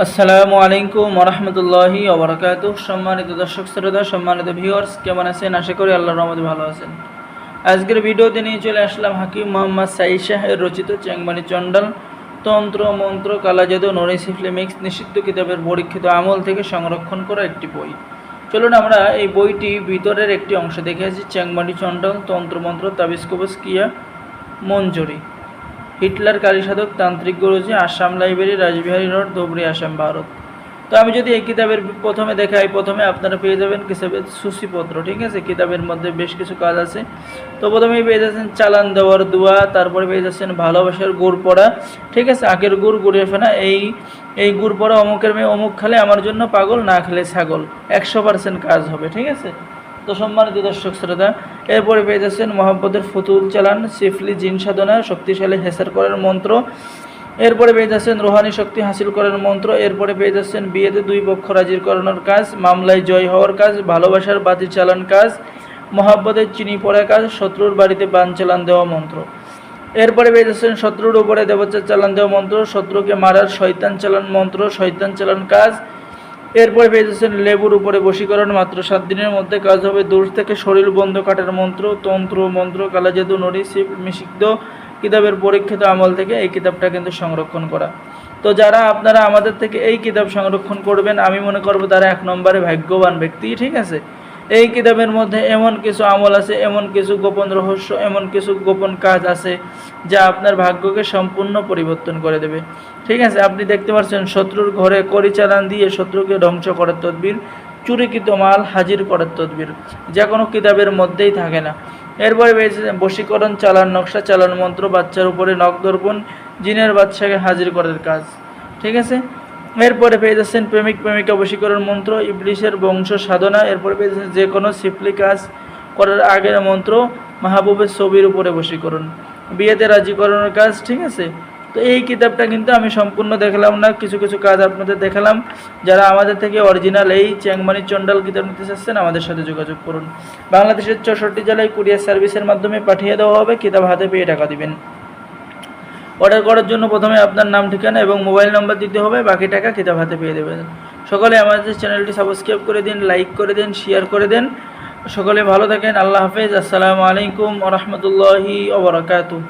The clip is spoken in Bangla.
আসসালামু আলাইকুম ওরহমতুল্লাহি ওবরাকাতুহ। সম্মানিত দর্শক শ্রোতা, সম্মানিত ভিউয়ার্স, কেমন আছেন? আশা করি আল্লাহর রহমতে ভালো আছেন। আজকের ভিডিওতে নিয়ে চলে আসলাম হাকিম মোহাম্মদ সাঈদ শাহের রচিত চেংমানি চণ্ডাল তন্ত্র মন্ত্র কালাজাদু নড়ি সিফলি মিক্স নিষিদ্ধ কিতাবের পরীক্ষিত আমল থেকে সংরক্ষণ করা একটি বই। চলুন আমরা এই বইটি ভিতরের একটি অংশ দেখে আসি। চেংমানি চণ্ডাল তন্ত্রমন্ত্র তাবিজ কবজ কিয়া মঞ্জুরি, হিটলার কালীসাধক তান্ত্রিক গুরুজি, আসাম লাইব্রেরি, রাসবিহারী রোড, ধুবড়ী, আসাম, ভারত। তো আমি যদি এই কিতাবের প্রথমে দেখাই, প্রথমে আপনারা পেয়ে যাবেন কিতাবের সূচিপত্র। ঠিক আছে, কিতাবের মধ্যে বেশ কিছু কাজ আছে। তো প্রথমেই পেয়ে যাচ্ছেন চালান দেওয়ার দোয়া, তারপরে পেয়ে যাচ্ছেন ভালোবাসার গুড় পড়া। ঠিক আছে, আখের গুড় গুড়ে ফেনা, এই গুড় পড়া অমুকের মেয়ে অমুক খেলে আমার জন্য পাগল, না খেলে ছাগল, 100% কাজ হবে। ঠিক আছে, তো সম্মানিত দর্শক শ্রোতা, এরপরে পেয়ে যাচ্ছেন মহাব্বতের ফুতুল চালান, সিফলি জিন সাধনা, শক্তিশালী হেসার করার মন্ত্র। এরপরে পেয়ে যাচ্ছেন রোহানি শক্তি হাসিল করার মন্ত্র। এরপরে পেয়ে যাচ্ছেন বিয়েতে 2 পক্ষ রাজির করানোর কাজ, মামলায় জয় হওয়ার কাজ, ভালোবাসার বাতি চালান কাজ, মহাব্বতের চিনি পড়া কাজ, শত্রুর বাড়িতে বান চালান দেওয়া মন্ত্র। এরপরে পেয়ে যাচ্ছেন শত্রুর উপরে দেবচার চালান দেওয়া মন্ত্র, শত্রুকে মারার শয়তান চালান মন্ত্র, শয়তান চালান কাজ। এরপরে পেয়ে যাচ্ছেন লেবুর উপরে বশীকরণ, মাত্র 7 দিনের মধ্যে কাজ হবে। দূর থেকে শরীর বন্ধ কাটার মন্ত্র, তন্ত্র মন্ত্র কালাজাদু নড়ি সিফ নিষিদ্ধ কিতাবের পরীক্ষিত আমল থেকে এই কিতাবটা কিন্তু সংরক্ষণ করা। তো যারা আপনারা আমাদের থেকে এই কিতাব সংরক্ষণ করবেন, আমি মনে করব তারা 1 নম্বরে ভাগ্যবান ব্যক্তি। ঠিক আছে, এই কিতাবের মধ্যে এমন কিছু আমল আছে, এমন কিছু গোপন রহস্য, এমন কিছু গোপন কাজ আছে যা আপনার ভাগ্যকে সম্পূর্ণ পরিবর্তন করে দেবে। ঠিক আছে, আপনি দেখতে পাচ্ছেন শত্রুর ঘরে কড়ি চালান দিয়ে শত্রুকে ধ্বংস করার তদবির, চুরিকৃত মাল হাজির করার তদবির, যা কোনো কিতাবের মধ্যেই থাকে না। এরপরে বশীকরণ চালান নকশা, চালান মন্ত্র, বাচ্চার উপরে নখ দর্পণ, জিনের বাচ্চাকে হাজির করার কাজ। ঠিক আছে, এরপরে পেয়ে যাচ্ছেন প্রেমিক প্রেমিকা বশীকরণ মন্ত্র, ইবলিশের বংশ সাধনা। এরপরে পেয়ে যাচ্ছেন যে কোনো সিফলি কাজ করার আগের মন্ত্র, মাহবুবের ছবির উপরে বশীকরণ, বিয়েতে রাজি করানোর কাজ। ঠিক আছে, তো এই কিতাবটা কিন্তু আমি সম্পূর্ণ দেখালাম না, কিছু কিছু কাজ আপনাদের দেখালাম। যারা আমাদের থেকে অরিজিনাল এই চেংমানি চণ্ডাল কিতাব নিতে চাচ্ছেন, আমাদের সাথে যোগাযোগ করুন। বাংলাদেশের 64 জেলায় কুরিয়ার সার্ভিসের মাধ্যমে পাঠিয়ে দেওয়া হবে। কিতাব হাতে পেয়ে টাকা দিবেন। অর্ডার করার জন্য প্রথমে আপনার নাম, ঠিকানা এবং মোবাইল নম্বর দিতে হবে, বাকি টাকা কিতাব হাতে পেয়ে দেবেন। সকলে আমাদের চ্যানেলটি সাবস্ক্রাইব করে দিন, লাইক করে দিন, শেয়ার করে দেন। সকলে ভালো থাকেন। আল্লাহ হাফেজ। আসসালামু আলাইকুম ওয়া রাহমাতুল্লাহি ওয়া বারাকাতুহু।